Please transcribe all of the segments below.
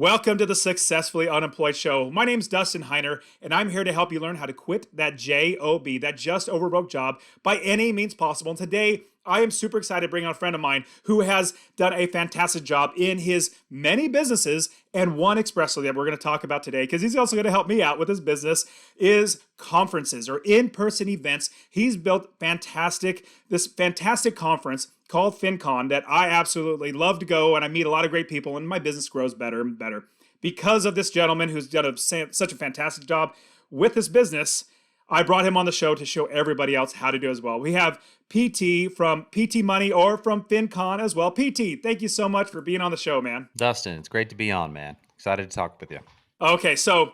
Welcome to the Successfully Unemployed Show. My name's Dustin Heiner, and I'm here to help you learn how to quit that JOB, that just over broke job, by any means possible. And today, I am super excited to bring on a friend of mine who has done a fantastic job in his many businesses, and one expressly that we're going to talk about today, because he's also going to help me out with his business, is conferences or in-person events. He's built this fantastic conference called FinCon that I absolutely love to go, and I meet a lot of great people, and my business grows better and better because of this gentleman who's done such a fantastic job with this business. I brought him on the show to show everybody else how to do as well. We have PT from PT Money or from FinCon as well. PT, thank you so much for being on the show, man. Dustin, it's great to be on, man. Excited to talk with you. Okay, so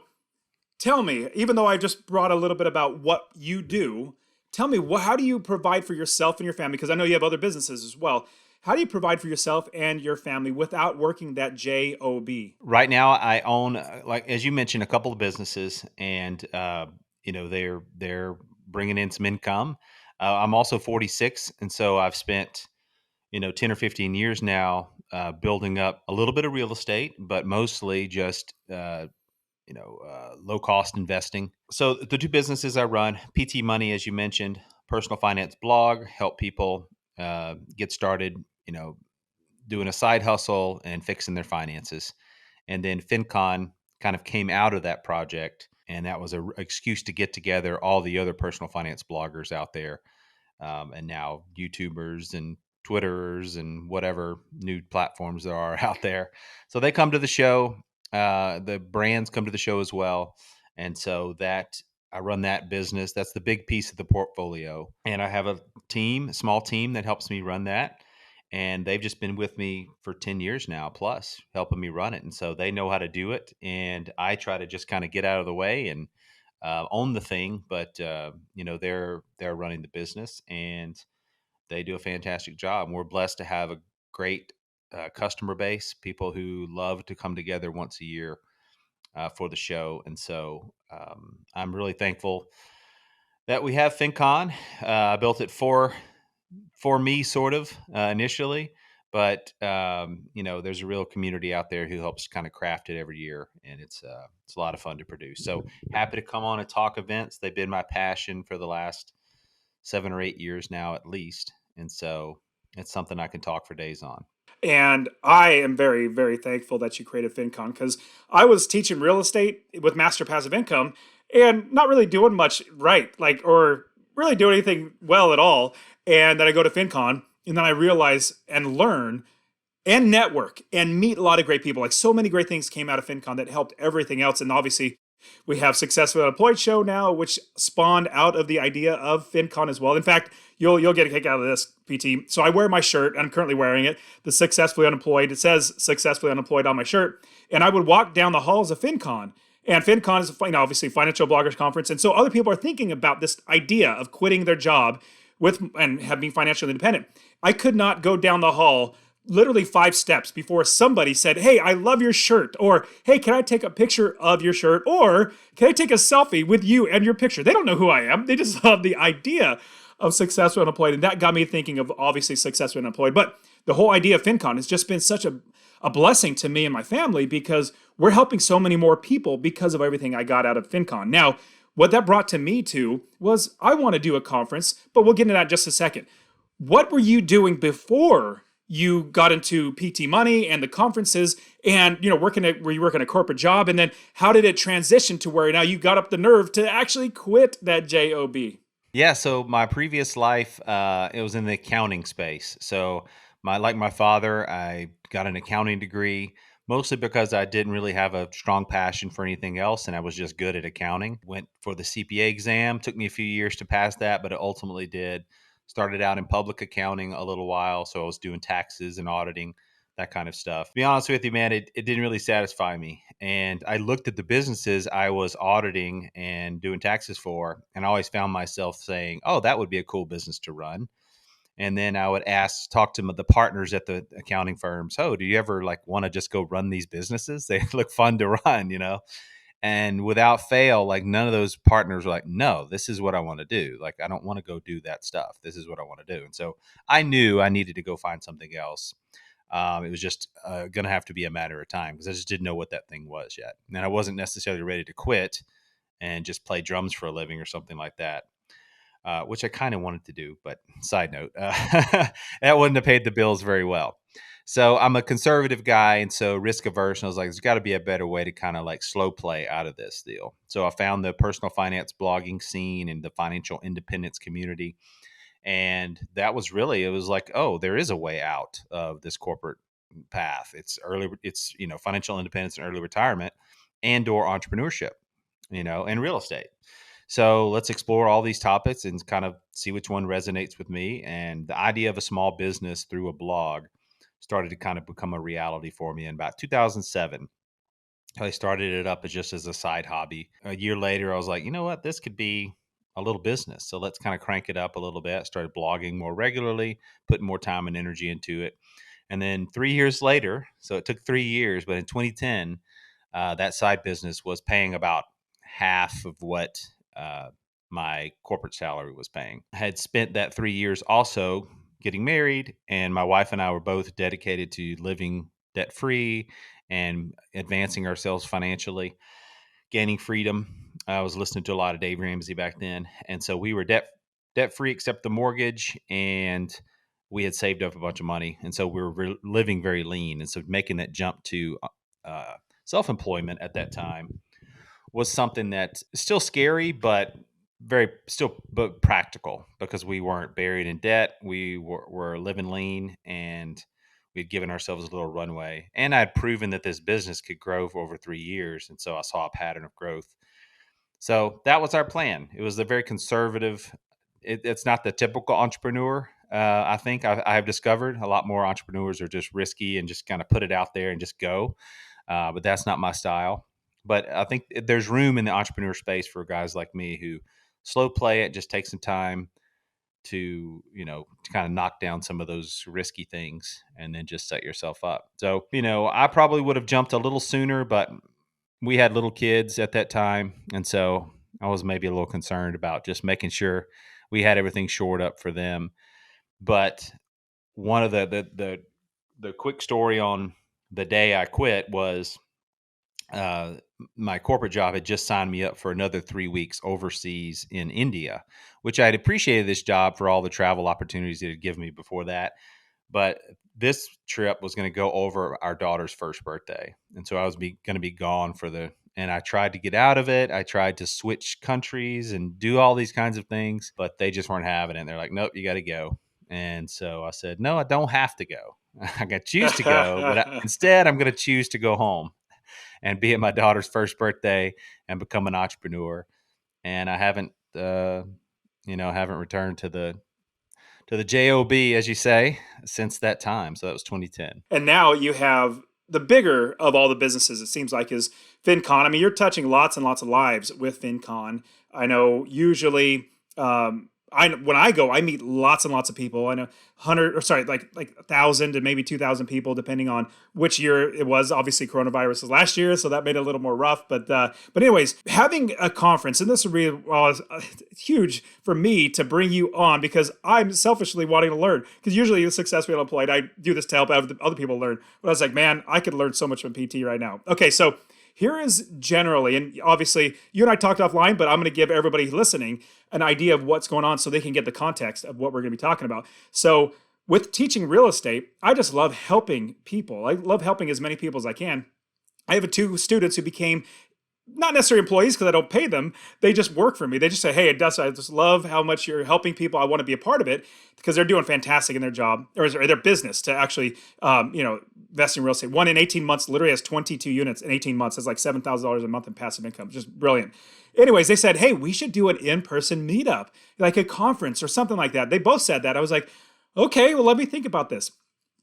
tell me, even though I just brought a little bit about what you do, tell me, how do you provide for yourself and your family? Because I know you have other businesses as well. How do you provide for yourself and your family without working that job? Right now, I own, like as you mentioned, a couple of businesses, and they're bringing in some income. I'm also 46, and so I've spent 10 or 15 years now building up a little bit of real estate, but mostly just low cost investing. So the two businesses I run, PT Money, as you mentioned, personal finance blog, help people get started, doing a side hustle and fixing their finances. And then FinCon kind of came out of that project, and that was an excuse to get together all the other personal finance bloggers out there, and now YouTubers and Twitterers and whatever new platforms there are out there. So they come to the show. The brands come to the show as well, and so that I run that business. That's the big piece of the portfolio, and I have a small team that helps me run that. And they've just been with me for 10 years now, plus helping me run it. And so they know how to do it. And I try to just kind of get out of the way and own the thing. But, they're running the business, and they do a fantastic job. And we're blessed to have a great customer base, people who love to come together once a year for the show. And so I'm really thankful that we have FinCon. I built it for me, sort of initially, but there's a real community out there who helps kind of craft it every year, and it's a lot of fun to produce. So happy to come on and talk events. They've been my passion for the last 7 or 8 years now, at least, and so it's something I can talk for days on. And I am very, very thankful that you created FinCon, because I was teaching real estate with Master Passive Income and not really doing much right, or really doing anything well at all. And then I go to FinCon, and then I realize and learn and network and meet a lot of great people. Like, so many great things came out of FinCon that helped everything else. And obviously, we have Successfully Unemployed show now, which spawned out of the idea of FinCon as well. In fact, you'll get a kick out of this, PT. So I wear my shirt, and I'm currently wearing it, the Successfully Unemployed. It says Successfully Unemployed on my shirt. And I would walk down the halls of FinCon. And FinCon is, obviously, financial bloggers conference. And so other people are thinking about this idea of quitting their job and being financially independent. I could not go down the hall literally 5 steps before somebody said, "Hey, I love your shirt," or "Hey, can I take a picture of your shirt?" or "Can I take a selfie with you and your picture?" They don't know who I am. They just love the idea of Successful Unemployed. And that got me thinking of, obviously, Successful Unemployed. But the whole idea of FinCon has just been such a blessing to me and my family, because we're helping so many more people because of everything I got out of FinCon. Now, what that brought to me to was, I want to do a conference, but we'll get into that in just a second. What were you doing before you got into PT Money and the conferences, and were you working a corporate job, and then how did it transition to where now you got up the nerve to actually quit that job? Yeah, so my previous life, it was in the accounting space. So like my father, I got an accounting degree, mostly because I didn't really have a strong passion for anything else, and I was just good at accounting. Went for the CPA exam. Took me a few years to pass that, but it ultimately did. Started out in public accounting a little while, so I was doing taxes and auditing, that kind of stuff. To be honest with you, man, it didn't really satisfy me. And I looked at the businesses I was auditing and doing taxes for, and I always found myself saying, "Oh, that would be a cool business to run." And then I would talk to the partners at the accounting firms, "Oh, do you ever want to just go run these businesses? They look fun to run." And without fail, none of those partners were like, "No, this is what I want to do. I don't want to go do that stuff. This is what I want to do." And so I knew I needed to go find something else. It was just going to have to be a matter of time because I just didn't know what that thing was yet. And I wasn't necessarily ready to quit and just play drums for a living or something like that, which I kind of wanted to do. But side note, that wouldn't have paid the bills very well. So I'm a conservative guy, and so risk averse. And I was like, there's got to be a better way to kind of like slow play out of this deal. So I found the personal finance blogging scene and the financial independence community. And that was really, it was like, oh, there is a way out of this corporate path. It's financial independence and early retirement and or entrepreneurship, and real estate. So let's explore all these topics and kind of see which one resonates with me. And the idea of a small business through a blog started to kind of become a reality for me in about 2007. I started it up as a side hobby. A year later, I was like, you know what, this could be a little business. So let's kind of crank it up a little bit. Started blogging more regularly, putting more time and energy into it. And then 3 years later, so it took 3 years, but in 2010, that side business was paying about half of what my corporate salary was paying. I had spent that 3 years also getting married, and my wife and I were both dedicated to living debt free and advancing ourselves financially, gaining freedom. I was listening to a lot of Dave Ramsey back then, and so we were debt free except the mortgage, and we had saved up a bunch of money, and so we were living very lean. And so making that jump to self employment at that time was something that's still scary, but but practical because we weren't buried in debt. We were living lean, and we'd given ourselves a little runway. And I'd proven that this business could grow for over 3 years. And so I saw a pattern of growth. So that was our plan. It was a very conservative. It's not the typical entrepreneur. I think I have discovered a lot more entrepreneurs are just risky and just kind of put it out there and just go. But that's not my style. But I think there's room in the entrepreneur space for guys like me who slow play it, just take some time to kind of knock down some of those risky things and then just set yourself up. So, I probably would have jumped a little sooner, but we had little kids at that time. And so I was maybe a little concerned about just making sure we had everything shored up for them. But one of the quick story on the day I quit was my corporate job had just signed me up for another 3 weeks overseas in India, which I had appreciated this job for all the travel opportunities it had given me before that. But this trip was going to go over our daughter's first birthday. And so I was going to be gone and I tried to get out of it. I tried to switch countries and do all these kinds of things, but they just weren't having it. They're like, nope, you got to go. And so I said, no, I don't have to go. I got to choose to go, but instead I'm going to choose to go home and be at my daughter's first birthday and become an entrepreneur. And I haven't returned to the job, as you say, since that time. So that was 2010. And now you have the bigger of all the businesses, it seems like, is FinCon. I mean, you're touching lots and lots of lives with FinCon. I know usually, when I go, I meet lots and lots of people. I know 1,000 to maybe 2,000 people, depending on which year it was. Obviously, coronavirus was last year, so that made it a little more rough. But anyways, having a conference, and this would be huge for me to bring you on because I'm selfishly wanting to learn. Because usually, the successfully unemployed, I do this to help other people learn. But I was like, man, I could learn so much from PT right now. Okay, so here is generally, and obviously you and I talked offline, but I'm going to give everybody listening an idea of what's going on so they can get the context of what we're going to be talking about. So with teaching real estate, I just love helping people. I love helping as many people as I can. I have two students who became not necessarily employees because I don't pay them. They just work for me. They just say, hey, Dustin, I just love how much you're helping people. I want to be a part of it because they're doing fantastic in their job or their business to actually, invest in real estate. One in 18 months literally has 22 units in 18 months. It's like $7,000 a month in passive income. Just brilliant. Anyways, they said, hey, we should do an in-person meetup, like a conference or something like that. They both said that. I was like, okay, well, let me think about this.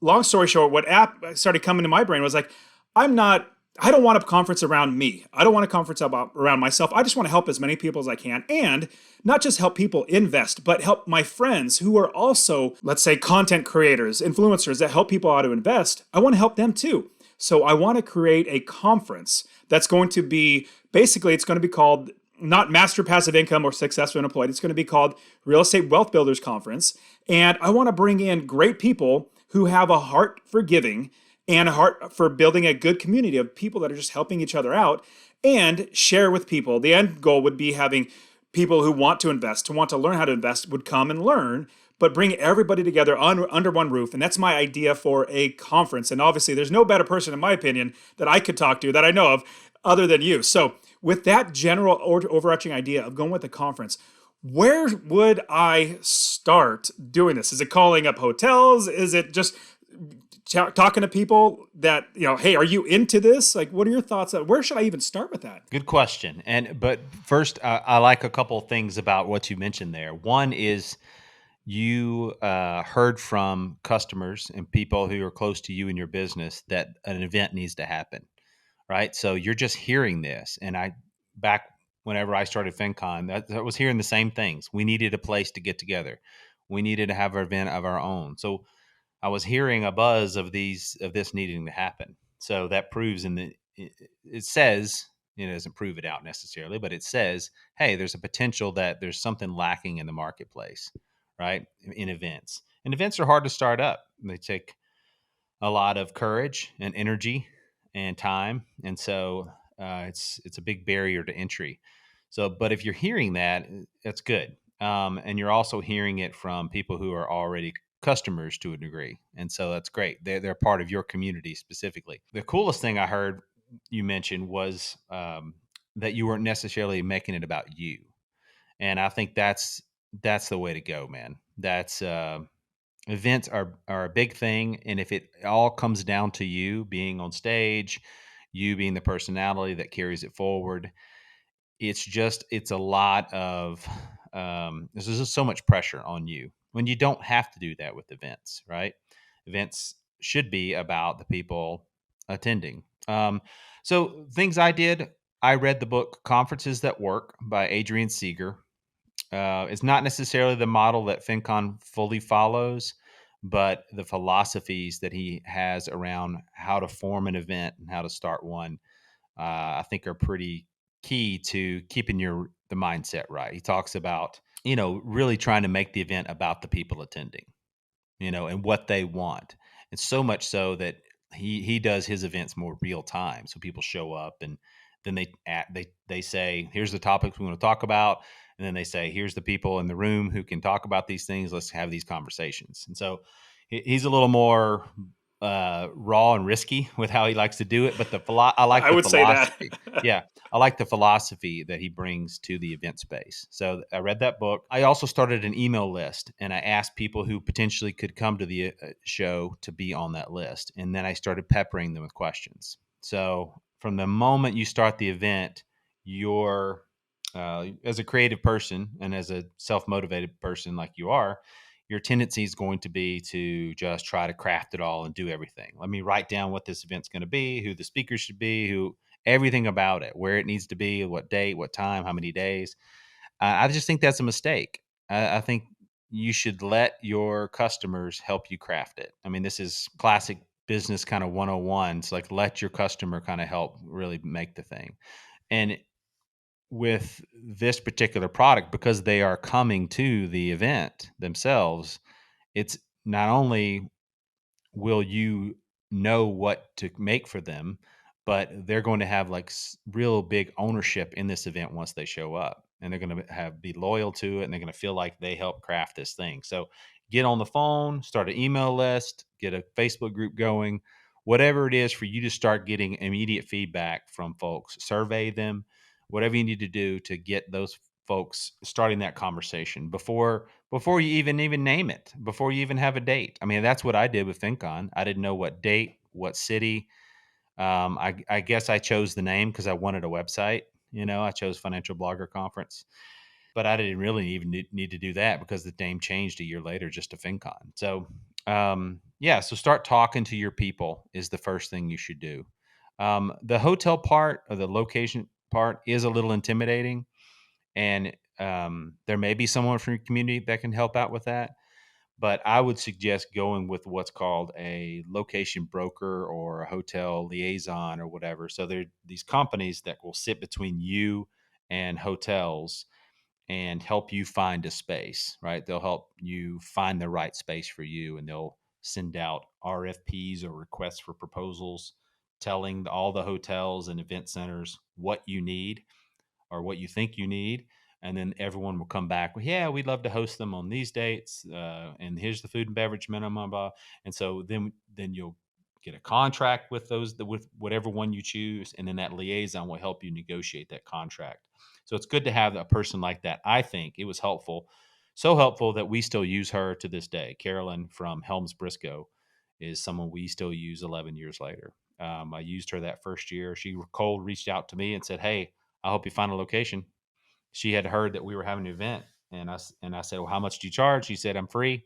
Long story short, what app started coming to my brain was like, I don't want a conference around me. I don't want a conference around myself. I just want to help as many people as I can. And not just help people invest, but help my friends who are also, let's say, content creators, influencers that help people how to invest. I want to help them too. So I want to create a conference that's going to be, basically, it's going to be called not Master Passive Income or Successful Unemployed. It's going to be called Real Estate Wealth Builders Conference. And I want to bring in great people who have a heart for giving and a heart for building a good community of people that are just helping each other out and share with people. The end goal would be having people who want to invest, who want to learn how to invest, would come and learn, but bring everybody together under one roof. And that's my idea for a conference. And obviously, there's no better person, in my opinion, that I could talk to that I know of other than you. So, with that general overarching idea of going with the conference, where would I start doing this? Is it calling up hotels? Is it just talking to people that, hey, are you into this? Like, what are your thoughts? Where should I even start with that? Good question. But first, I like a couple of things about what you mentioned there. One is you heard from customers and people who are close to you in your business that an event needs to happen, right? So you're just hearing this. And back whenever I started FinCon, that was hearing the same things. We needed a place to get together. We needed to have an event of our own. So I was hearing a buzz of this needing to happen. So that proves it says, it doesn't prove it out necessarily, but it says, hey, there's a potential that there's something lacking in the marketplace, right? In events. And events are hard to start up. They take a lot of courage and energy and time. And so it's a big barrier to entry. So, but if you're hearing that, that's good. And you're also hearing it from people who are already customers to a degree. And so that's great. They're part of your community specifically. The coolest thing I heard you mention was that you weren't necessarily making it about you. And I think that's the way to go, man. That's events are a big thing, and if it all comes down to you being on stage, you being the personality that carries it forward, it's a lot of there's just so much pressure on you when you don't have to do that with events, right? Events should be about the people attending. So things I did, I read the book Conferences That Work by Adrian Seeger. It's not necessarily the model that FinCon fully follows, but the philosophies that he has around how to form an event and how to start one, I think are pretty key to keeping the mindset right. He talks about, really trying to make the event about the people attending, and what they want. And so much so that he does his events more real time. So people show up and then they say, here's the topics we want to talk about. And then they say, here's the people in the room who can talk about these things. Let's have these conversations. And so he's a little more raw and risky with how he likes to do it. But I like I the would say that. philosophy. Yeah. I like the philosophy that he brings to the event space. So I read that book. I also started an email list, and I asked people who potentially could come to the show to be on that list. And then I started peppering them with questions. So from the moment you start the event, you're as a creative person and as a self-motivated person like you are, your tendency is going to be to just try to craft it all and do everything. Let me write down what this event's going to be, who the speakers should be, everything about it, where it needs to be, what date, what time, how many days. I just think that's a mistake. I think you should let your customers help you craft it. I mean, this is classic business kind of 101. It's like let your customer kind of help really make the thing. And with this particular product, because they are coming to the event themselves, it's not only will you know what to make for them, but they're going to have like real big ownership in this event once they show up, and they're going to be loyal to it, and they're going to feel like they help craft this thing. So get on the phone, start an email list, get a Facebook group going, whatever it is for you to start getting immediate feedback from folks, survey them, whatever you need to do to get those folks starting that conversation before you even name it, before you even have a date. I mean, that's what I did with FinCon. I didn't know what date, what city. I guess I chose the name because I wanted a website. I chose Financial Blogger Conference, but I didn't really even need to do that because the name changed a year later just to FinCon. So, yeah, so start talking to your people is the first thing you should do. The hotel part or the location part is a little intimidating, and there may be someone from your community that can help out with that. But I would suggest going with what's called a location broker or a hotel liaison or whatever. So there are these companies that will sit between you and hotels and help you find a space, right? They'll help you find the right space for you, and they'll send out RFPs or requests for proposals, telling all the hotels and event centers what you need or what you think you need. And then everyone will come back. Well, yeah, we'd love to host them on these dates. And here's the food and beverage minimum. Blah. And so then you'll get a contract with with whatever one you choose. And then that liaison will help you negotiate that contract. So it's good to have a person like that. I think it was helpful. So helpful that we still use her to this day. Carolyn from Helms Briscoe is someone we still use 11 years later. I used her that first year. She cold reached out to me and said, "Hey, I hope you find a location." She had heard that we were having an event, and I said, "Well, how much do you charge?" She said, "I'm free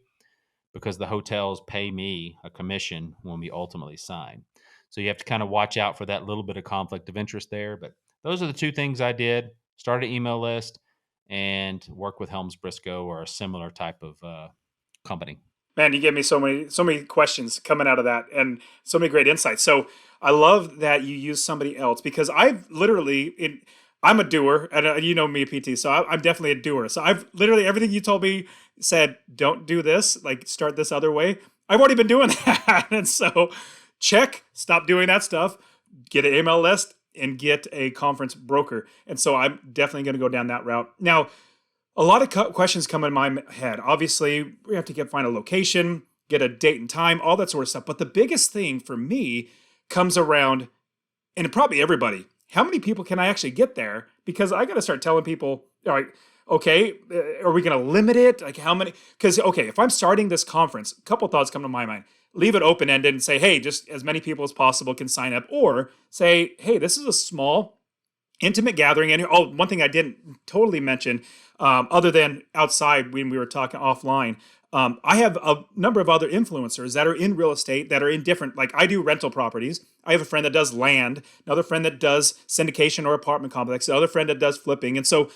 because the hotels pay me a commission when we ultimately sign." So you have to kind of watch out for that little bit of conflict of interest there. But those are the two things I did: start an email list and work with Helms Briscoe or a similar type of company. Man, you gave me so many questions coming out of that, and so many great insights. So I love that you use somebody else, because I've literally I'm a doer, and you know me, PT. So I'm definitely a doer. So I've literally, everything you told me said, don't do this, like start this other way. I've already been doing that, and so check, stop doing that stuff, get an email list, and get a conference broker. And so I'm definitely going to go down that route now. A lot of questions come in my head. Obviously, we have to find a location, get a date and time, all that sort of stuff. But the biggest thing for me comes around, and probably everybody, how many people can I actually get there? Because I got to start telling people, all right, okay, are we going to limit it? Like how many? Because, okay, if I'm starting this conference, a couple thoughts come to my mind. Leave it open ended and say, hey, just as many people as possible can sign up. Or say, hey, this is a small intimate gathering. And oh, one thing I didn't totally mention, other than outside when we were talking offline, I have a number of other influencers that are in real estate that are in different, like I do rental properties. I have a friend that does land, another friend that does syndication or apartment complex, another friend that does flipping. And so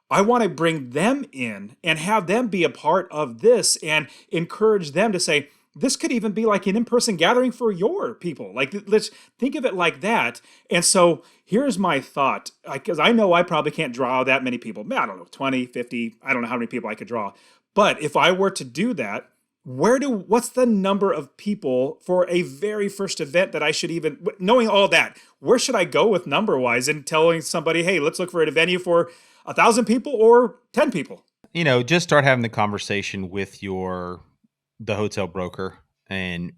I want to bring them in and have them be a part of this and encourage them to say, this could even be like an in-person gathering for your people. Like, let's think of it like that. And so here's my thought, because I know I probably can't draw that many people. I don't know, 20, 50, I don't know how many people I could draw. But if I were to do that, what's the number of people for a very first event that I should even, knowing all that, where should I go with number wise and telling somebody, hey, let's look for a venue for 1,000 people or 10 people? Just start having the conversation with the hotel broker and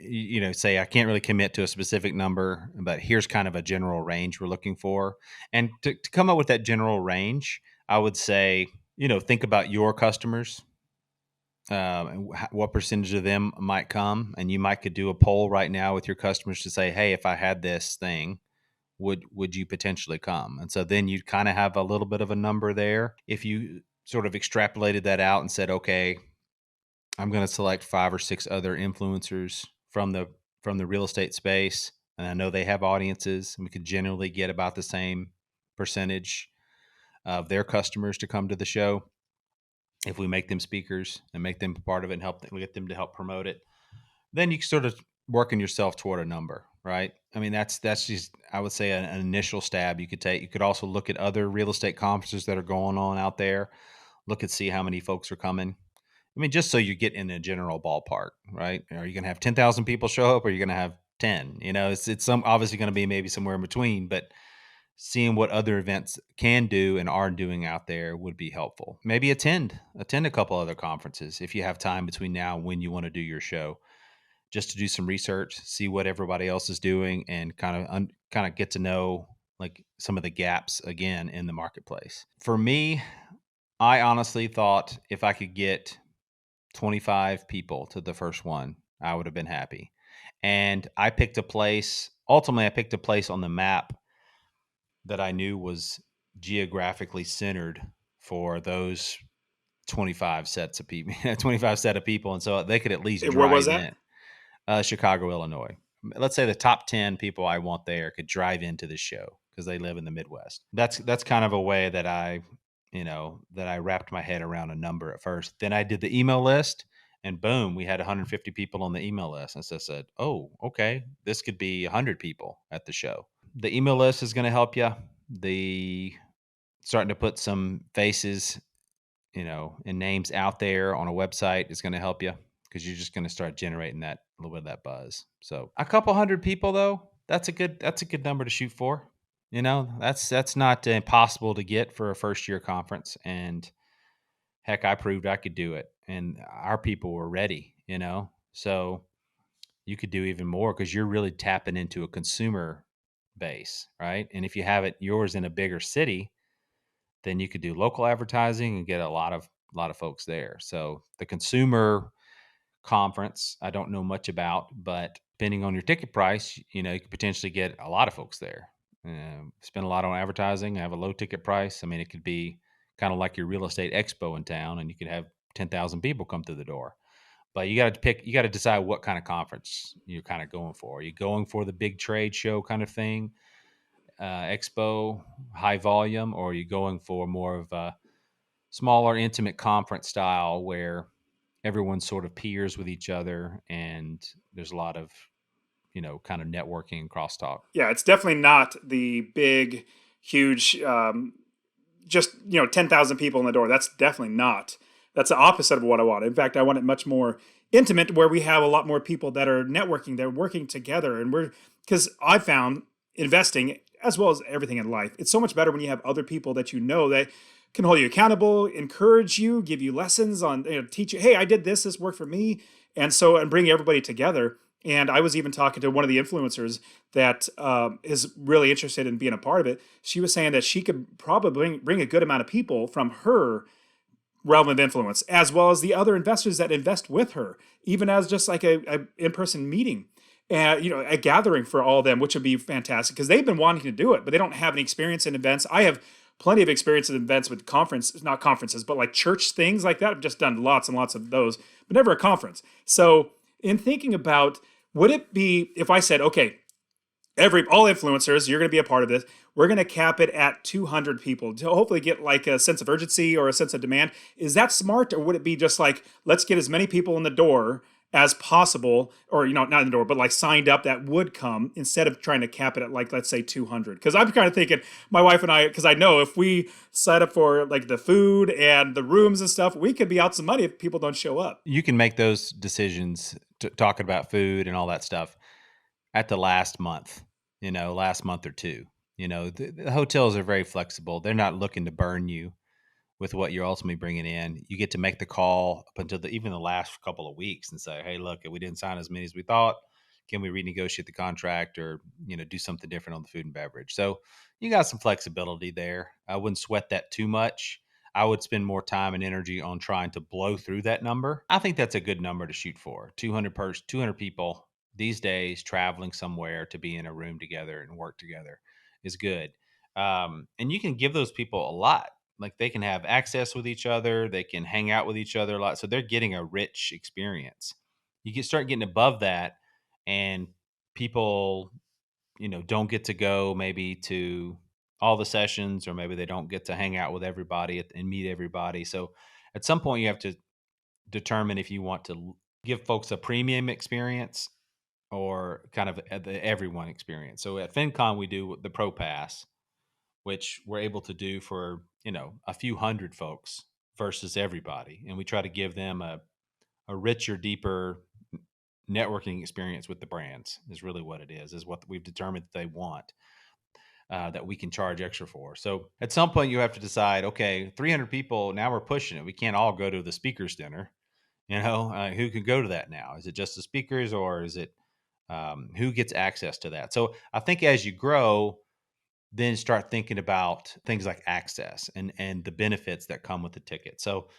say, I can't really commit to a specific number, but here's kind of a general range we're looking for. And to come up with that general range, I would say, think about your customers, and what percentage of them might come, and you might could do a poll right now with your customers to say, hey, if I had this thing, would you potentially come? And so then you'd kind of have a little bit of a number there. If you sort of extrapolated that out and said, okay, I'm going to select 5 or 6 other influencers from the real estate space, and I know they have audiences, and we could generally get about the same percentage of their customers to come to the show if we make them speakers and make them part of it and get them to help promote it. Then you sort of working yourself toward a number, right? I mean, that's just, I would say, an initial stab you could take. You could also look at other real estate conferences that are going on out there, look and see how many folks are coming. I mean, just so you get in a general ballpark, right? Are you going to have 10,000 people show up, or are you going to have 10? It's some obviously going to be maybe somewhere in between, but seeing what other events can do and are doing out there would be helpful. Maybe attend a couple other conferences if you have time between now and when you want to do your show, just to do some research, see what everybody else is doing, and kind of get to know like some of the gaps again in the marketplace. For me, I honestly thought if I could get 25 people to the first one, I would have been happy. And ultimately I picked a place on the map that I knew was geographically centered for those 25 sets of people, 25 set of people. And so they could at least Where was drive that? in. Chicago, Illinois. Let's say the top 10 people I want there could drive into this show because they live in the Midwest. That's kind of a way that I wrapped my head around a number at first. Then I did the email list, and boom, we had 150 people on the email list. And so I said, oh, okay, this could be 100 people at the show. The email list is going to help you. The Starting to put some faces, and names out there on a website is going to help you. because you're just going to start generating that a little bit of that buzz. So a couple hundred people though, that's a good number to shoot for. That's not impossible to get for a first year conference. And heck, I proved I could do it, and our people were ready. So you could do even more because you're really tapping into a consumer base, right? And if you have it yours in a bigger city, then you could do local advertising and get a lot of folks there. So the consumer conference, I don't know much about, but depending on your ticket price, you could potentially get a lot of folks there. Spend a lot on advertising, have a low ticket price. I mean, it could be kind of like your real estate expo in town, and you could have 10,000 people come through the door. But you got to decide what kind of conference you're kind of going for. Are you going for the big trade show kind of thing, expo, high volume, or are you going for more of a smaller, intimate conference style where everyone sort of peers with each other and there's a lot of, kind of networking and crosstalk? Yeah, it's definitely not the big, huge, just 10,000 people in the door. That's definitely not. That's the opposite of what I want. In fact, I want it much more intimate, where we have a lot more people that are networking, they're working together, and we're because I found investing as well as everything in life, it's so much better when you have other people that that can hold you accountable, encourage you, give you lessons on, teach you, hey, I did this, this worked for me, and bring everybody together. And I was even talking to one of the influencers that is really interested in being a part of it. She was saying that she could probably bring a good amount of people from her realm of influence, as well as the other investors that invest with her, even as just like a in-person meeting, and a gathering for all of them, which would be fantastic because they've been wanting to do it, but they don't have any experience in events. I have plenty of experience in events with not conferences, but like church things like that. I've just done lots and lots of those, but never a conference. So in thinking about, would it be if I said, okay, all influencers, you're going to be a part of this. We're going to cap it at 200 people to hopefully get like a sense of urgency or a sense of demand. Is that smart, or would it be just like, let's get as many people in the door as possible, or not in the door, but like signed up that would come, instead of trying to cap it at, like, let's say 200? Because I'm kind of thinking, my wife and I, because I know if we sign up for like the food and the rooms and stuff, we could be out some money if people don't show up. You can make those decisions talking about food and all that stuff at the last month or two. The hotels are very flexible. They're not looking to burn you with what you're ultimately bringing in. You get to make the call up until even the last couple of weeks and say, hey, look, we didn't sign as many as we thought. Can we renegotiate the contract, or, do something different on the food and beverage? So you got some flexibility there. I wouldn't sweat that too much. I would spend more time and energy on trying to blow through that number. I think that's a good number to shoot for. 200 people these days traveling somewhere to be in a room together and work together is good. And you can give those people a lot. Like, they can have access with each other, they can hang out with each other a lot, so they're getting a rich experience. You can start getting above that, and people, don't get to go maybe to all the sessions, or maybe they don't get to hang out with everybody and meet everybody. So at some point you have to determine if you want to give folks a premium experience or kind of the everyone experience. So at FinCon we do the Pro Pass, which we're able to do for, a few hundred folks versus everybody. And we try to give them a richer, deeper networking experience with the brands, is really what it is what we've determined that they want, that we can charge extra for. So at some point you have to decide, okay, 300 people, now we're pushing it. We can't all go to the speakers dinner. Who can go to that now? Is it just the speakers, or is it who gets access to that? So I think as you grow, then start thinking about things like access and the benefits that come with the ticket. So,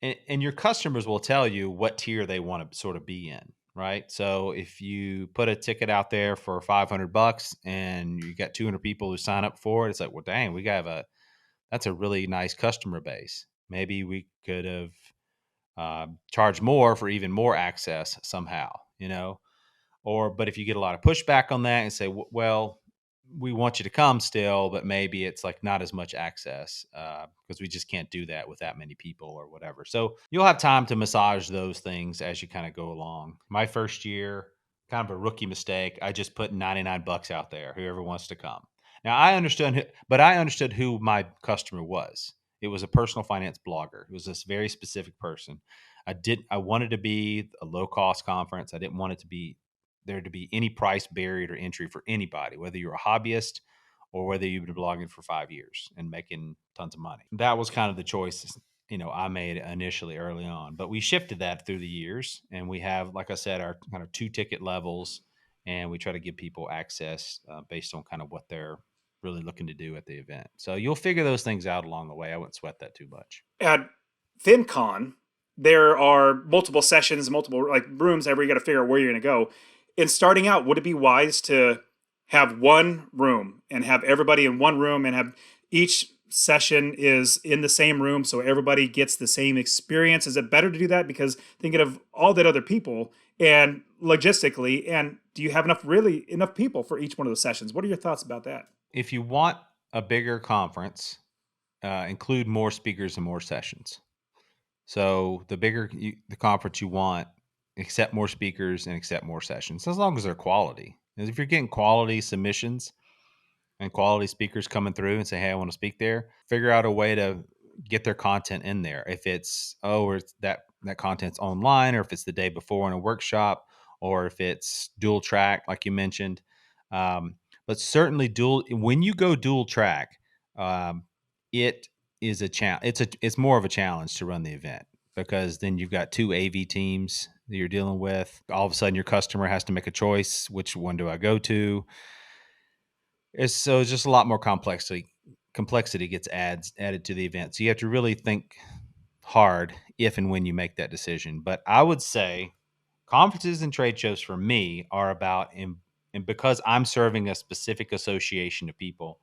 and your customers will tell you what tier they want to sort of be in, right? So if you put a ticket out there for $500 and you got 200 people who sign up for it, it's like, well, dang, that's a really nice customer base. Maybe we could have charged more for even more access somehow, but if you get a lot of pushback on that and say, well, we want you to come still, but maybe it's like not as much access because we just can't do that with that many people or whatever. So you'll have time to massage those things as you kind of go along. My first year, kind of a rookie mistake, I just put $99 out there, whoever wants to come. Now I understood who my customer was. It was a personal finance blogger. It was this very specific person. I wanted to be a low cost conference. I didn't want it to be there to be any price barrier to entry for anybody, whether you're a hobbyist or whether you've been blogging for 5 years and making tons of money. That was kind of the choice, I made initially early on. But we shifted that through the years, and we have, like I said, our kind of 2 ticket levels, and we try to give people access based on kind of what they're really looking to do at the event. So you'll figure those things out along the way. I wouldn't sweat that too much. At FinCon, there are multiple sessions, multiple like rooms that where you got to figure out where you're going to go. In starting out, would it be wise to have one room and have everybody in one room and have each session is in the same room so everybody gets the same experience? Is it better to do that? Because thinking of all that other people and logistically, and do you have enough people for each one of those sessions? What are your thoughts about that? If you want a bigger conference, include more speakers and more sessions. So the bigger the conference you want, accept more speakers and accept more sessions, as long as they're quality. Because if you're getting quality submissions and quality speakers coming through and say, "Hey, I want to speak there," figure out a way to get their content in there. If it's or it's that content's online, or if it's the day before in a workshop, or if it's dual track, like you mentioned. Um, but certainly dual. When you go dual track, um, it is a challenge. It's more of a challenge to run the event, because then you've got two AV teams that you're dealing with. All of a sudden, your customer has to make a choice: which one do I go to? It's just a lot more complexity gets added to the event. So you have to really think hard if and when you make that decision. But I would say conferences and trade shows for me are about, and because I'm serving a specific association of people,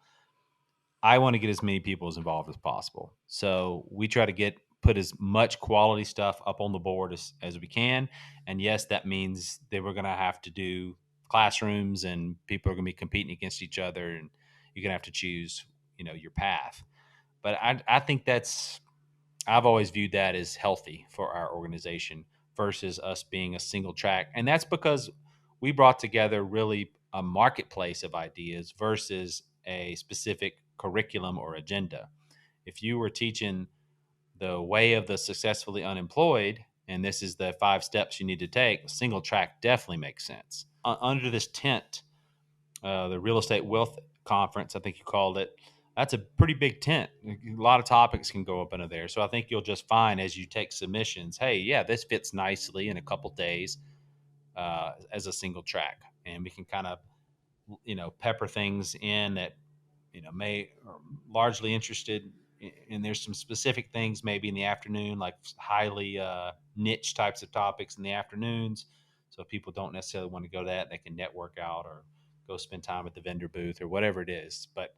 I want to get as many people as involved as possible. So we try to put as much quality stuff up on the board as we can. And yes, that means that we're going to have to do classrooms, and people are going to be competing against each other, and you're going to have to choose, your path. But I think I've always viewed that as healthy for our organization versus us being a single track. And that's because we brought together really a marketplace of ideas versus a specific curriculum or agenda. If you were teaching the way of the successfully unemployed, and this is the 5 steps you need to take, single track definitely makes sense. Under this tent, the Real Estate Wealth Conference, I think you called it, that's a pretty big tent. A lot of topics can go up into there. So I think you'll just find as you take submissions, hey, yeah, this fits nicely in a couple days as a single track. And we can kind of, pepper things in that, may are largely interested. And there's some specific things maybe in the afternoon, like highly niche types of topics in the afternoons. So if people don't necessarily want to go to that, they can network out or go spend time at the vendor booth or whatever it is. But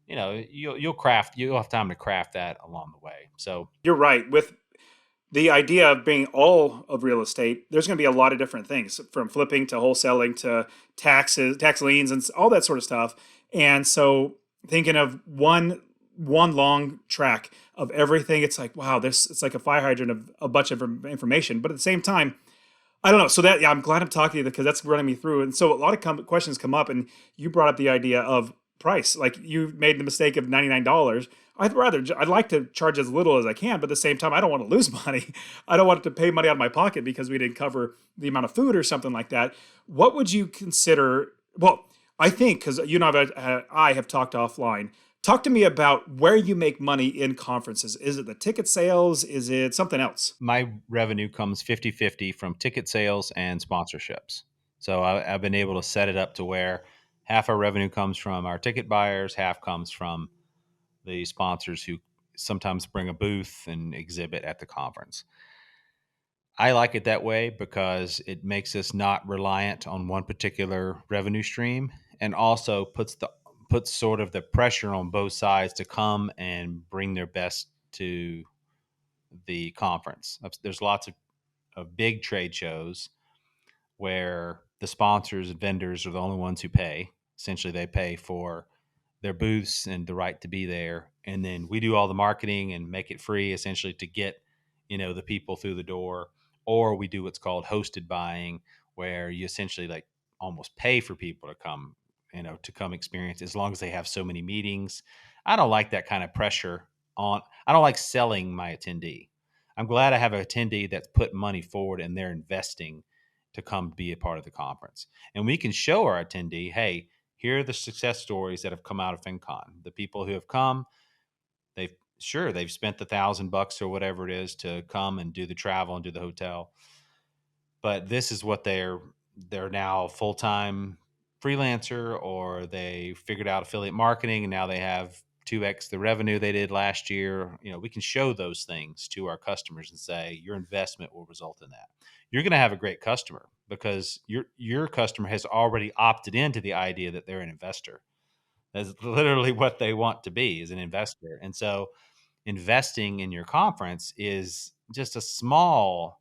you'll have time to craft that along the way. So You're right. With the idea of being all of real estate, there's going to be a lot of different things from flipping to wholesaling to taxes, tax liens, and all that sort of stuff. And so, thinking of one long track of everything, it's like wow, this it's like a fire hydrant of a bunch of information. But at the same time, I don't know. So that yeah, I'm glad I'm talking to you because that's running me through. And so a lot of questions come up, and you brought up the idea of price. Like you made the mistake of $99. I'd like to charge as little as I can, but at the same time, I don't want to lose money. I don't want to pay money out of my pocket because we didn't cover the amount of food or something like that. What would you consider? Well, I think because I have talked offline. Talk to me about where you make money in conferences. Is it the ticket sales? Is it something else? my revenue comes 50-50 from ticket sales and sponsorships. So I've been able to set it up to where half our revenue comes from our ticket buyers, half comes from the sponsors who sometimes bring a booth and exhibit at the conference. I like it that way because it makes us not reliant on one particular revenue stream, and also puts sort of the pressure on both sides to come and bring their best to the conference. There's lots of big trade shows where the sponsors and vendors are the only ones who pay. Essentially, they pay for their booths and the right to be there, and then we do all the marketing and make it free, essentially, to get the people through the door. Or we do what's called hosted buying, where you essentially like almost pay for people to come, to come experience, as long as they have so many meetings. I don't like that kind of pressure on. I don't like selling my attendee. I'm glad I have an attendee that's put money forward and they're investing to come be a part of the conference. And we can show our attendee, hey, here are the success stories that have come out of FinCon. The people who have come, they've spent the $1,000 or whatever it is to come and do the travel and do the hotel, but this is what they're now full-time freelancer, or they figured out affiliate marketing and now they have 2x the revenue they did last year. We can show those things to our customers and say your investment will result in that. You're going to have a great customer because your customer has already opted into the idea that they're an investor. That's literally what they want to be, is an investor. And so investing in your conference is just a small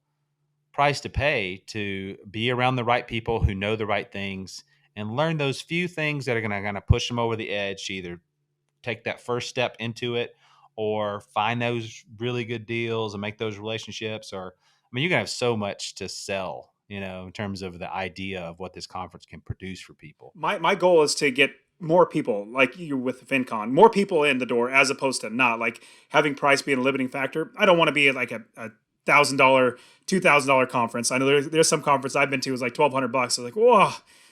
price to pay to be around the right people who know the right things and learn those few things that are going to kind of push them over the edge to either take that first step into it or find those really good deals and make those relationships. Or, I mean, you're going to have so much to sell, in terms of the idea of what this conference can produce for people. My goal is to get more people like you with FinCon, more people in the door as opposed to not like having price being a limiting factor. I don't want to be like a $1,000, $2,000 conference. I know there's some conference I've been to was like $1,200. I was like, whoa,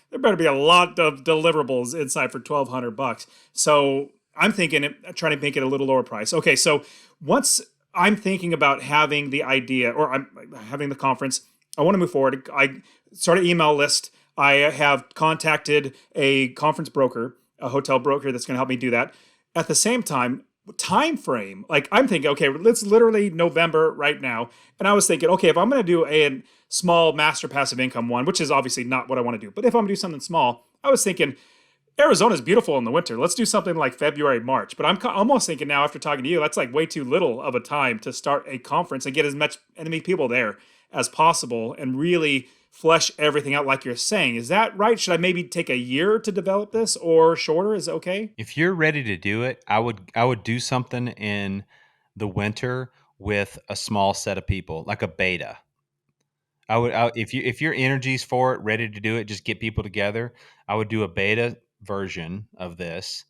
there better be a lot of deliverables inside for $1,200. So I'm thinking, trying to make it a little lower price. Okay, so once I'm thinking about having the idea or I'm having the conference, I want to move forward. I start an email list. I have contacted a conference broker, a hotel broker that's going to help me do that. At the same time frame, like I'm thinking, okay, it's literally November right now, and I was thinking, okay, if I'm going to do a small master passive income one, which is obviously not what I want to do, but if I'm going to do something small, I was thinking Arizona's beautiful in the winter. Let's do something like February, March. But I'm almost thinking now, after talking to you, that's like way too little of a time to start a conference and get as much enemy people there as possible and really flesh everything out like you're saying. Is that right? Should I maybe take a year to develop this or shorter? Is it okay? If you're ready to do it, I would do something in the winter with a small set of people, like a beta. If your energy's for it, ready to do it, just get people together. I would do a beta version of this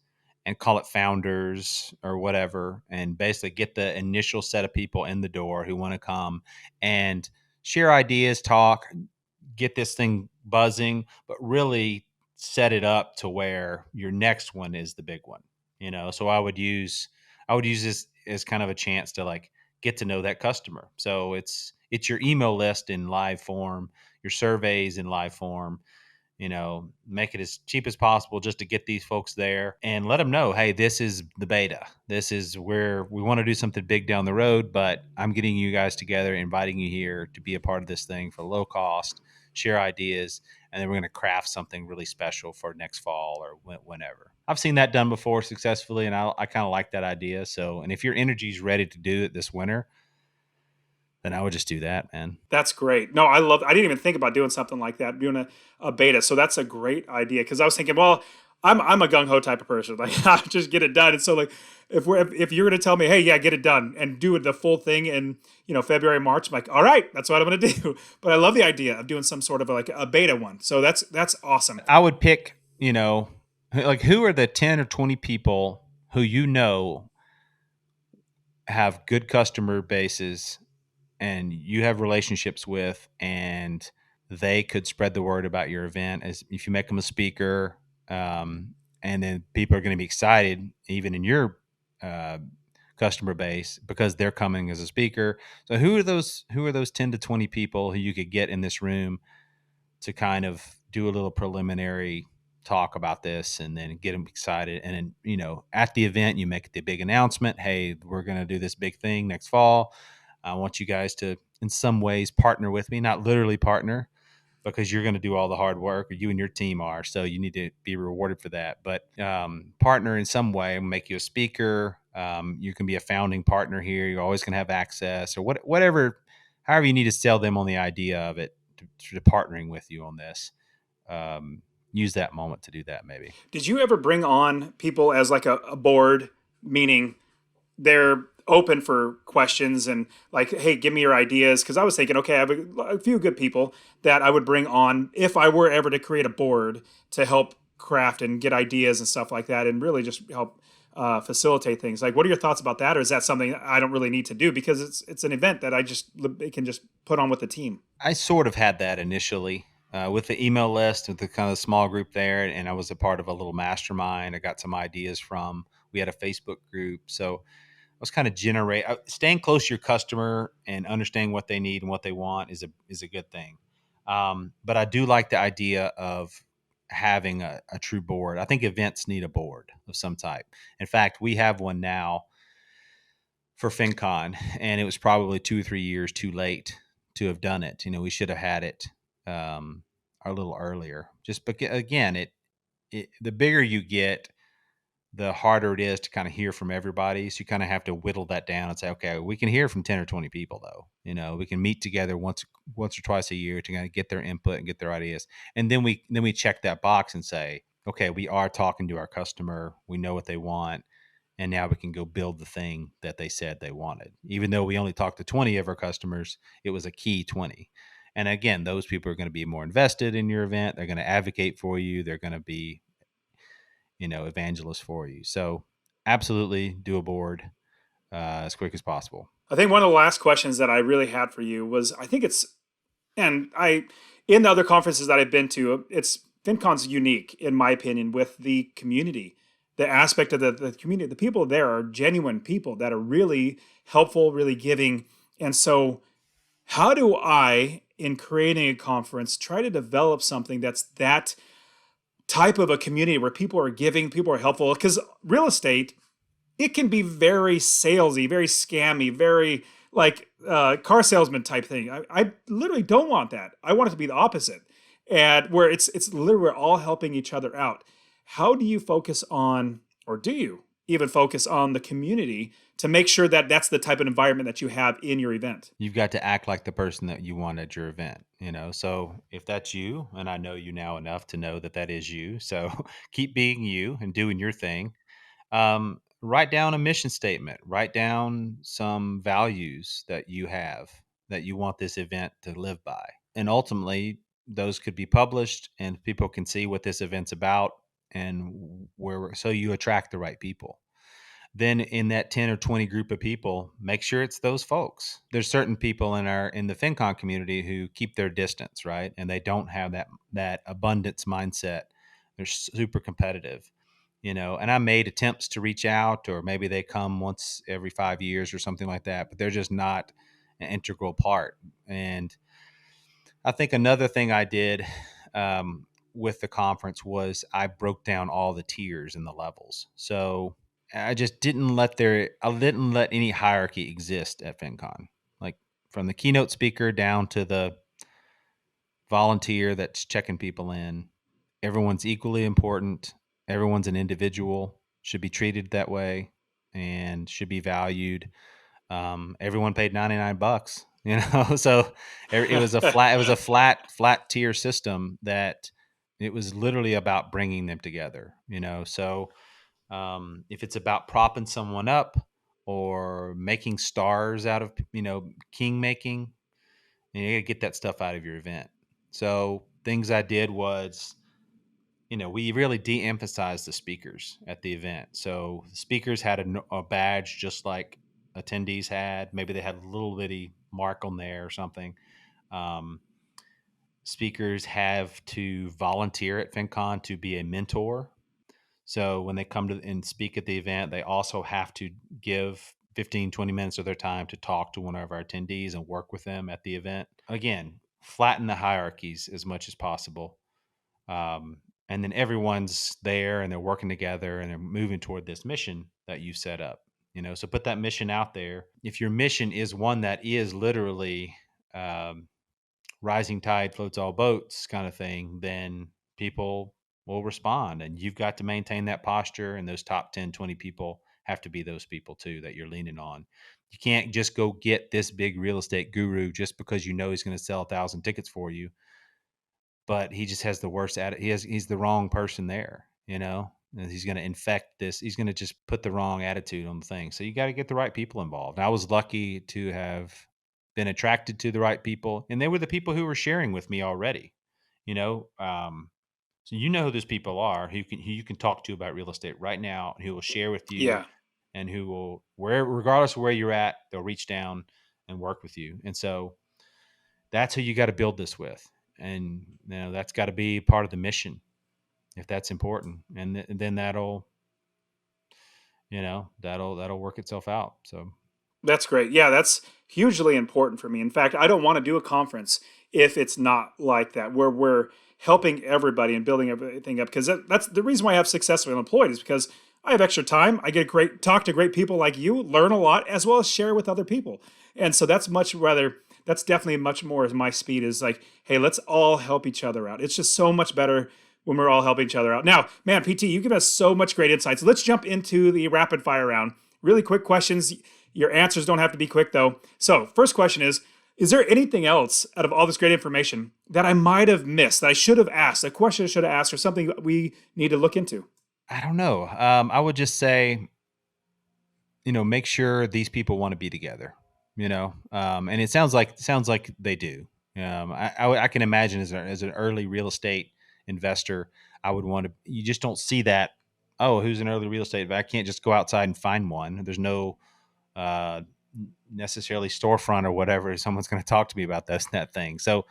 and call it founders or whatever, and basically get the initial set of people in the door who want to come and share ideas, talk, get this thing buzzing, but really set it up to where your next one is the big one. So I would use this as kind of a chance to like get to know that customer. So it's your email list in live form, your surveys in live form, make it as cheap as possible just to get these folks there and let them know, hey, this is the beta. This is where we want to do something big down the road, but I'm getting you guys together, inviting you here to be a part of this thing for low cost, share ideas, and then we're going to craft something really special for next fall or whenever. I've seen that done before successfully, and I kind of like that idea. So, and if your energy is ready to do it this winter, then I would just do that, man. That's great. No, I didn't even think about doing something like that, doing a beta. So that's a great idea. Cause I was thinking, well, I'm a gung ho type of person. Like I'll just get it done. And so like, if you're going to tell me, hey, yeah, get it done and do it the full thing in, February, March, I'm like, all right, that's what I'm going to do. But I love the idea of doing some sort of like a beta one. So that's awesome. I would pick, like who are the 10 or 20 people who have good customer bases and you have relationships with, and they could spread the word about your event as if you make them a speaker. And then people are going to be excited even in your customer base because they're coming as a speaker. So who are those 10 to 20 people who you could get in this room to kind of do a little preliminary talk about this and then get them excited. And then, at the event, you make the big announcement. Hey, we're going to do this big thing next fall. I want you guys to, in some ways, partner with me, not literally partner because you're going to do all the hard work, or you and your team are. So you need to be rewarded for that. But partner in some way, make you a speaker. You can be a founding partner here. You're always going to have access or whatever, however you need to sell them on the idea of it, to partnering with you on this. Use that moment to do that maybe. Did you ever bring on people as like a board, meaning they're open for questions and like, hey, give me your ideas? Because I was thinking, okay, I have a few good people that I would bring on if I were ever to create a board to help craft and get ideas and stuff like that, and really just help facilitate things. Like, what are your thoughts about that, or is that something I don't really need to do because it's an event that I just it can just put on with the team? I sort of had that initially with the email list, with the kind of small group there, and I was a part of a little mastermind. I got some ideas from. We had a Facebook group, so I was kind of staying close to your customer and understanding what they need and what they want is a good thing. But I do like the idea of having a true board. I think events need a board of some type. In fact, we have one now for FinCon, and it was probably 2 or 3 years too late to have done it. We should have had it um, a little earlier. Just because, again, the bigger you get, the harder it is to kind of hear from everybody. So you kind of have to whittle that down and say, okay, we can hear from 10 or 20 people though. We can meet together once or twice a year to kind of get their input and get their ideas. And then we check that box and say, okay, we are talking to our customer. We know what they want. And now we can go build the thing that they said they wanted. Even though we only talked to 20 of our customers, it was a key 20. And again, those people are going to be more invested in your event. They're going to advocate for you. They're going to be evangelist for you. So absolutely do a board as quick as possible. I think one of the last questions that I really had for you was, I think it's, and I, in the other conferences that I've been to, it's FinCon's unique in my opinion with the community. The aspect of the community, the people there are genuine people that are really helpful, really giving. And so, how do I, in creating a conference, try to develop something that's that type of a community where people are giving, people are helpful? Because real estate, it can be very salesy, very scammy, very like car salesman type thing. I literally don't want that. I want it to be the opposite, and where it's literally we're all helping each other out. How do you focus on, or do you even focus on the community to make sure that that's the type of environment that you have in your event? You've got to act like the person that you want at your event. So if that's you, and I know you now enough to know that that is you, so keep being you and doing your thing. Write down a mission statement, write down some values that you have that you want this event to live by. And ultimately, those could be published and people can see what this event's about and where, so you attract the right people. Then in that 10 or 20 group of people, make sure it's those folks. There's certain people in the FinCon community who keep their distance, right? And they don't have that abundance mindset. They're super competitive, and I made attempts to reach out, or maybe they come once every 5 years or something like that, but they're just not an integral part. And I think another thing I did with the conference was I broke down all the tiers and the levels. So I just I didn't let any hierarchy exist at FinCon. Like from the keynote speaker down to the volunteer that's checking people in, everyone's equally important. Everyone's an individual, should be treated that way, and should be valued. Everyone paid $99, so it was a flat tier system that it was literally about bringing them together. So if it's about propping someone up or making stars out of king making, you gotta get that stuff out of your event. So things I did was, we really de-emphasized the speakers at the event. So the speakers had a badge just like attendees had. Maybe they had a little bitty mark on there or something. Um, Speakers have to volunteer at FinCon to be a mentor. So when they come to and speak at the event, they also have to give 15, 20 minutes of their time to talk to one of our attendees and work with them at the event. Again, flatten the hierarchies as much as possible. And then everyone's there and they're working together and they're moving toward this mission that you set up. So put that mission out there. If your mission is one that is literally um, rising tide floats all boats kind of thing, then people will respond, and you've got to maintain that posture. And those top 10, 20 people have to be those people too that you're leaning on. You can't just go get this big real estate guru just because he's going to sell 1,000 tickets for you, but he just has the worst he's the wrong person there, and he's going to infect this. He's going to just put the wrong attitude on the thing. So you got to get the right people involved. And I was lucky to have been attracted to the right people, and they were the people who were sharing with me already, you know. So you know who those people are who you can talk to about real estate right now, and who will share with you, Yeah, and who will, where regardless of where you're at, they'll reach down and work with you. And so that's who you got to build this with, and that's got to be part of the mission if that's important, and then that'll work itself out. So that's great. Yeah, that's hugely important for me. In fact, I don't want to do a conference if it's not like that, where we're helping everybody and building everything up. Because that's the reason why I have successfully employed is because I have extra time. I get great talk to great people like you, learn a lot, as well as share with other people. And so that's much rather. That's definitely much more as my speed is like, hey, let's all help each other out. It's just so much better when we're all helping each other out. Now, man, PT, you give us so much great insights. Let's jump into the rapid fire round. Really quick questions. Your answers don't have to be quick though. So, first question is there anything else out of all this great information that I might have missed, that I should have asked, a question I should have asked, or something we need to look into? I don't know. I would just say, make sure these people want to be together. And it sounds like they do. I can imagine as an early real estate investor, I would want to. You just don't see that. Oh, who's an early real estate? I can't just go outside and find one. There's no uh, necessarily storefront or whatever. Someone's going to talk to me about that thing. So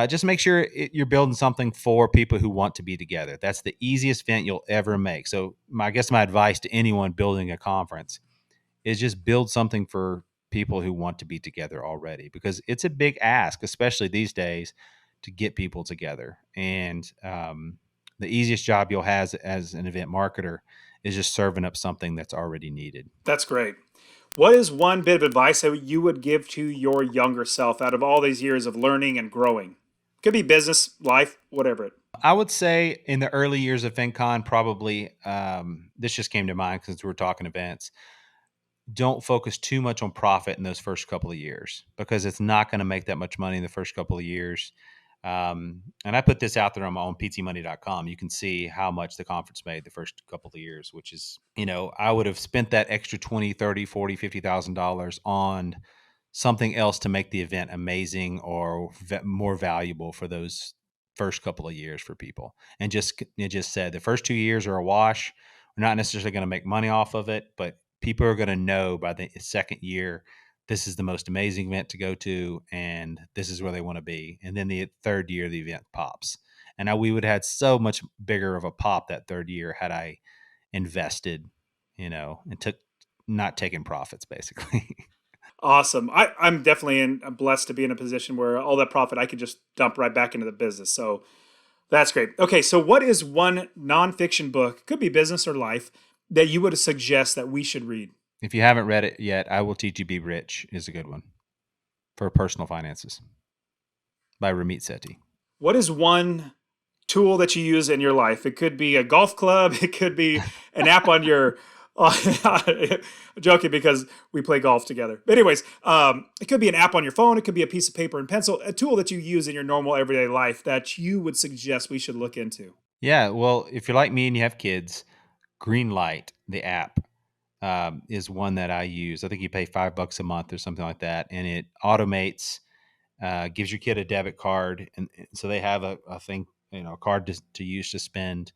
just make sure you're building something for people who want to be together. That's the easiest event you'll ever make. So I guess my advice to anyone building a conference is just build something for people who want to be together already, because it's a big ask, especially these days, to get people together. And the easiest job you'll have as an event marketer is just serving up something that's already needed. That's great. What is one bit of advice that you would give to your younger self out of all these years of learning and growing? Could be business, life, whatever it. I would say in the early years of FinCon, probably this just came to mind because we were talking events. Don't focus too much on profit in those first couple of years, because it's not going to make that much money in the first couple of years. And I put this out there on my own ptmoney.com. You can see how much the conference made the first couple of years, which is, I would have spent that extra 20, 30, 40, $50,000 on something else to make the event amazing or more valuable for those first couple of years for people. And it just said the first 2 years are a wash. We're not necessarily going to make money off of it, but people are going to know by the second year this is the most amazing event to go to, and this is where they want to be. And then the third year, the event pops. And now we would have had so much bigger of a pop that third year had I invested, and took not taking profits basically. Awesome. I'm definitely I'm blessed to be in a position where all that profit I could just dump right back into the business. So that's great. Okay, so what is one nonfiction book, could be business or life, that you would suggest that we should read? If you haven't read it yet, I Will Teach You Be Rich is a good one for personal finances by Ramit Sethi. What is one tool that you use in your life? It could be a golf club, it could be an app on your. Joking because we play golf together. But anyways, it could be an app on your phone. It could be a piece of paper and pencil, a tool that you use in your normal everyday life that you would suggest we should look into. Yeah, well, if you're like me and you have kids, Greenlight, the app, is one that I use. I think you pay $5 a month or something like that, and it automates, gives your kid a debit card, and so they have a thing, a card to use to spend.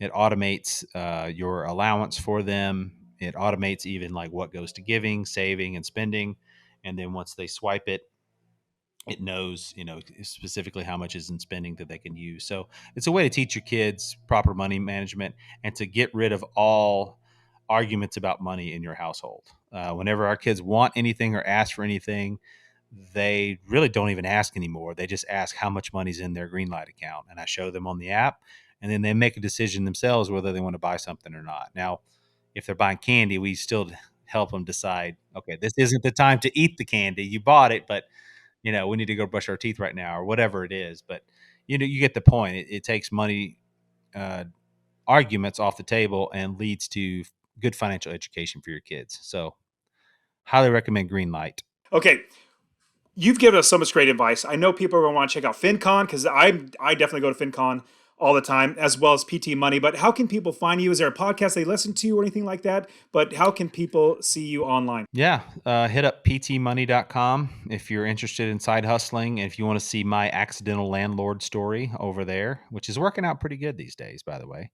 It automates your allowance for them. It automates even like what goes to giving, saving, and spending. And then once they swipe it, it knows, specifically how much is in spending that they can use. So it's a way to teach your kids proper money management and to get rid of all arguments about money in your household. Whenever our kids want anything or ask for anything, they really don't even ask anymore. They just ask how much money's in their Greenlight account, and I show them on the app, and then they make a decision themselves whether they want to buy something or not. Now, if they're buying candy, we still help them decide, okay, this isn't the time to eat the candy. You bought it, but we need to go brush our teeth right now or whatever it is. But you get the point. It takes money uh, arguments off the table and leads to good financial education for your kids. So highly recommend Greenlight. Okay, you've given us so much great advice. I know people are going to want to check out FinCon because I definitely go to FinCon all the time, as well as PT Money. But how can people find you? Is there a podcast they listen to or anything like that? But how can people see you online? Yeah, hit up ptmoney.com if you're interested in side hustling. And if you want to see my accidental landlord story over there, which is working out pretty good these days, by the way.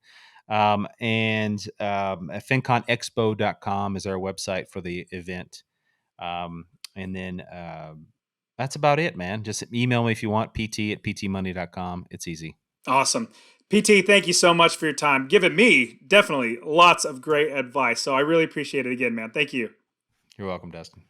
FinConExpo.com is our website for the event. And then that's about it, man. Just email me if you want, pt@ptmoney.com. It's easy. Awesome. PT, thank you so much for your time. Giving me definitely lots of great advice. So I really appreciate it again, man. Thank you. You're welcome, Dustin.